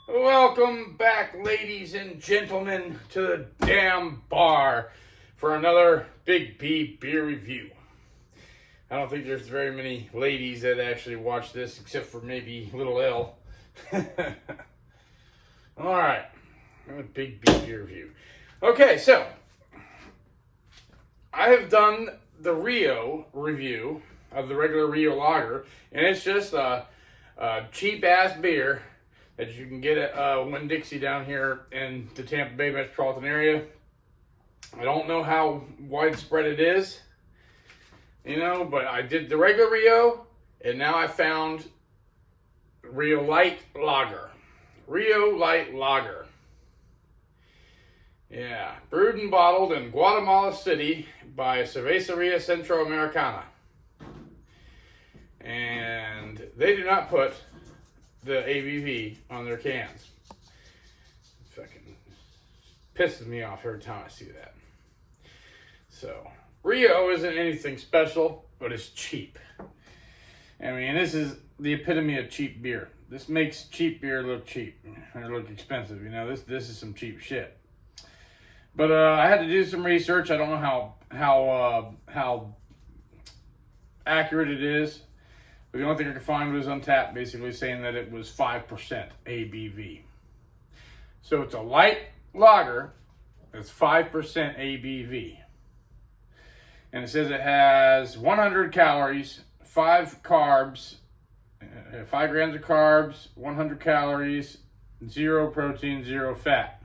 Welcome back, ladies and gentlemen, to the damn bar for another Big B beer review. I don't think there's very many ladies that actually watch this, except for maybe Little L. Alright, a Big B beer review. Okay, so, I have done the Rio review of the regular Rio lager, and it's just a cheap-ass beer that you can get at Winn-Dixie down here in the Tampa Bay metropolitan area. I don't know how widespread it is, but I did the regular Rio, and now I found Rio Light Lager. Rio Light Lager. Yeah, brewed and bottled in Guatemala City by Cerveceria Centro Americana. And they do not put the ABV on their cans. Fucking pisses me off every time I see that. So, Rio isn't anything special, but it's cheap. I mean, this is the epitome of cheap beer. This makes cheap beer look cheap, or look expensive. This is some cheap shit. But I had to do some research. I don't know how accurate it is. But the only thing I could find was Untappd, basically saying that it was 5% ABV. So it's a light lager that's 5% ABV. And it says it has 100 calories, 5 carbs, 5 grams of carbs, 100 calories, 0 protein, 0 fat.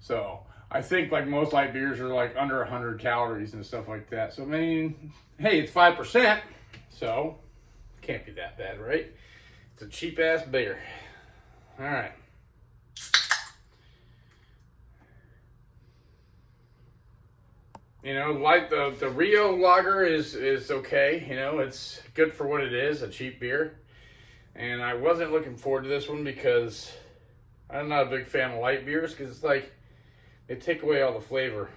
So I think like most light beers are like under 100 calories and stuff like that. So I mean, hey, it's 5%, so can't be that bad, right? It's a cheap ass beer. All right. Like the Rio lager is okay. It's good for what it is, a cheap beer. And I wasn't looking forward to this one because I'm not a big fan of light beers because it's like they take away all the flavor.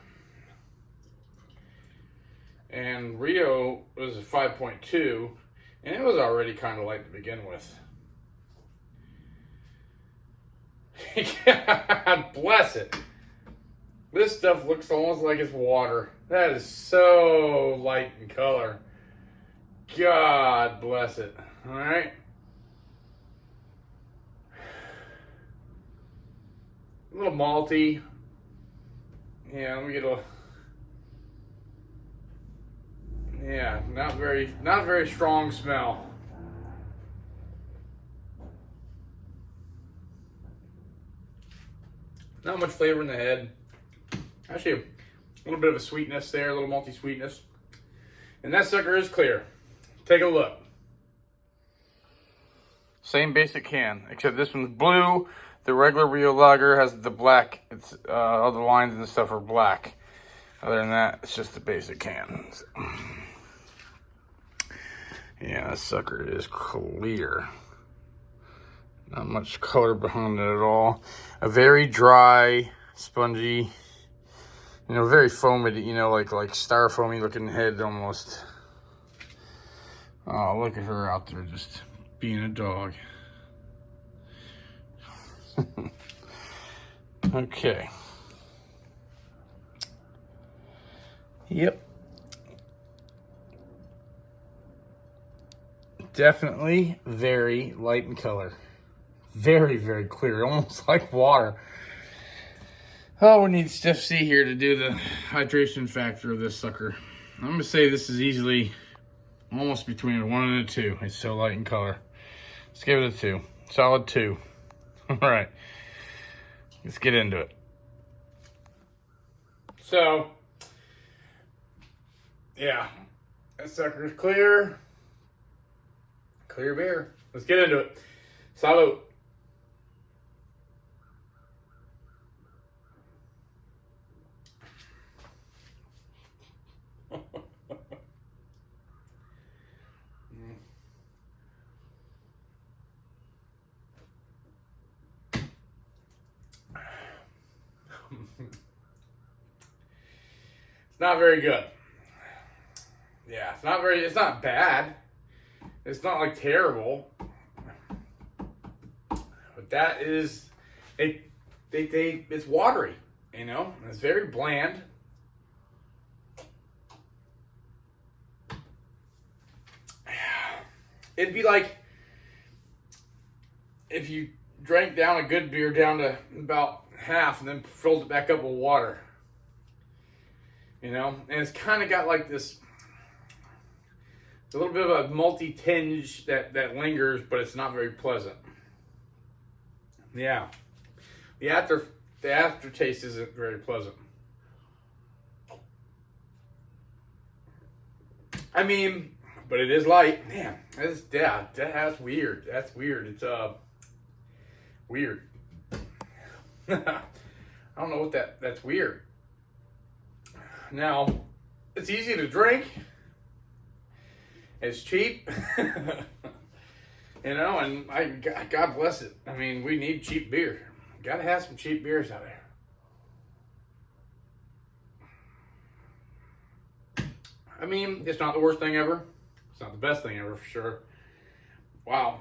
And Rio was a 5.2, and it was already kind of light to begin with. God bless it. This stuff looks almost like it's water. That is so light in color. God bless it. All right. A little malty. Yeah, let me get a... Yeah, not very strong smell. Not much flavor in the head. Actually, a little bit of a sweetness there, a little malty sweetness. And that sucker is clear. Take a look. Same basic can, except this one's blue. The regular Rio Lager has the black. It's all the lines and stuff are black. Other than that, it's just the basic can. So. Yeah, this sucker is clear. Not much color behind it at all. A very dry, spongy, very foamy, like styrofoamy looking head almost. Oh, look at her out there just being a dog. Okay. Yep. Definitely very light in color. Very, very clear. Almost like water. Oh, we need Steph C here to do the hydration factor of this sucker. I'm going to say this is easily almost between a 1 and a 2. It's so light in color. Let's give it a 2. Solid 2. All right. Let's get into it. So, yeah. That sucker is clear. Clear beer. Let's get into it. Salud. It's not very good. Yeah, it's not bad. It's not like terrible. that is, it's watery, you know. It's very bland. It'd be like if you drank down a good beer down to about half and then filled it back up with water. You know, and it's kind of got like this, a little bit of a malty tinge that lingers, but it's not very pleasant. Yeah, the aftertaste isn't very pleasant. I mean, but it is light. Man, that's weird. That's weird. It's weird. I don't know what that's weird. Now, it's easy to drink. It's cheap. You know, and God bless it. I mean, we need cheap beer. Gotta have some cheap beers out there. I mean, it's not the worst thing ever. It's not the best thing ever, for sure. Wow.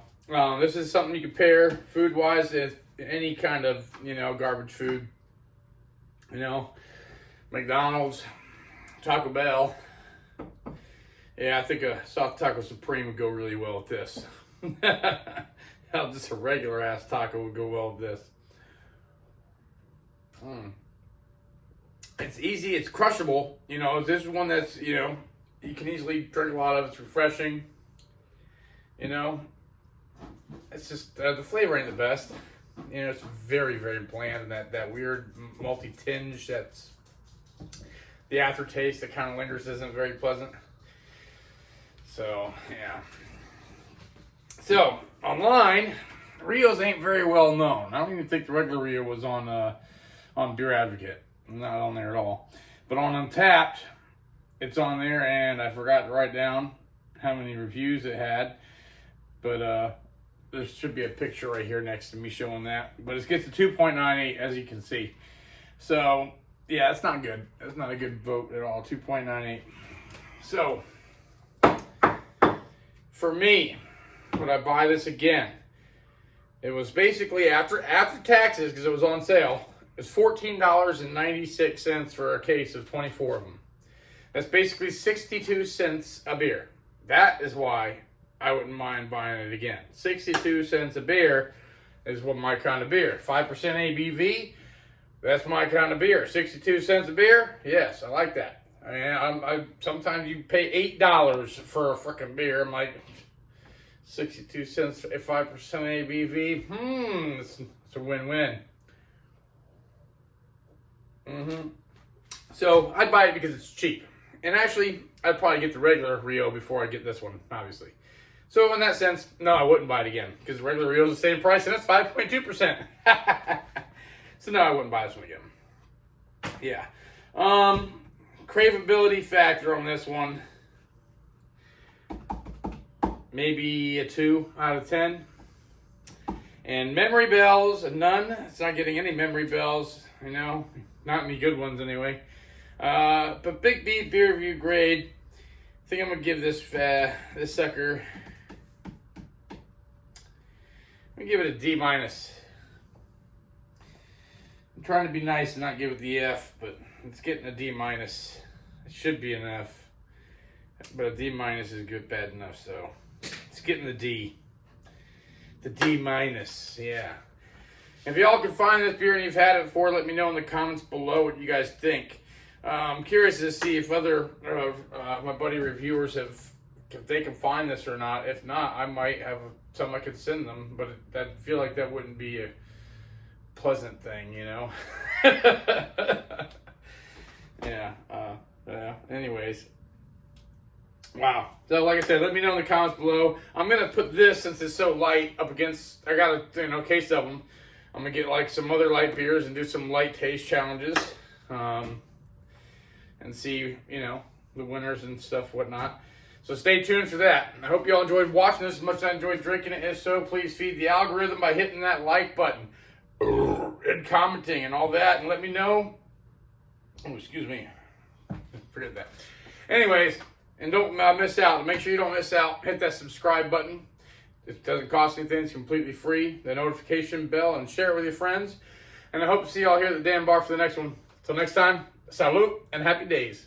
This is something you can pair food-wise with any kind of, you know, garbage food. You know, McDonald's, Taco Bell. Yeah, I think a soft taco supreme would go really well with this. Hell, just a regular ass taco would go well with this. It's easy, it's crushable. You know, this is one that's, you know, you can easily drink a lot of. It's refreshing. You know, it's just the flavor ain't the best. You know, it's very, very bland, and that weird malty tinge that's the aftertaste that kind of lingers isn't very pleasant. So, yeah. So, online, Rios ain't very well known. I don't even think the regular Rio was on Beer Advocate. Not on there at all. But on Untapped, it's on there, and I forgot to write down how many reviews it had. But there should be a picture right here next to me showing that. But it gets a 2.98, as you can see. So, yeah, it's not good. It's not a good vote at all, 2.98. So, for me, would I buy this again? It was basically after taxes, because it was on sale. It's $14.96 for a case of 24 of them. That's basically 62 cents a beer. That is why I wouldn't mind buying it again. 62 cents a beer is what my kind of beer. 5% ABV, that's my kind of beer. 62 cents a beer, yes, I like that. I mean, I sometimes you pay $8 for a freaking beer. I'm like, 62 cents at 5% ABV. It's a win-win. So I'd buy it because it's cheap. And actually, I'd probably get the regular Rio before I get this one, obviously. So in that sense, no, I wouldn't buy it again because the regular Rio is the same price and it's 5.2%. So no, I wouldn't buy this one again. Yeah. Craveability factor on this one, maybe a 2 out of 10. And memory bells, none. It's not getting any memory bells, you know, not any good ones anyway. But Big B beer review grade, I think I'm gonna give this sucker, I'm gonna give it a D-. I'm trying to be nice and not give it the F, but it's getting a D-. It should be an F, but a D- is good, bad enough, so it's getting the D. The D-, yeah. If y'all can find this beer and you've had it before, let me know in the comments below what you guys think. I'm curious to see if other my buddy reviewers if they can find this or not. If not, I might have some I could send them, but I feel like that wouldn't be a pleasant thing, you know. Yeah. Anyways. Wow. So like I said, let me know in the comments below. I'm going to put this, since it's so light, up against, I got a case of them. I'm going to get like some other light beers and do some light taste challenges. And see, you know, the winners and stuff, whatnot. So stay tuned for that. I hope y'all enjoyed watching this as much as I enjoyed drinking it. If so, please feed the algorithm by hitting that like button and commenting and all that. And let me know. Oh, excuse me. Forget that. Anyways, and don't miss out. Make sure you don't miss out. Hit that subscribe button. It doesn't cost anything. It's completely free. The notification bell, and share it with your friends. And I hope to see you all here at the Dan Bar for the next one. Till next time, salute and happy days.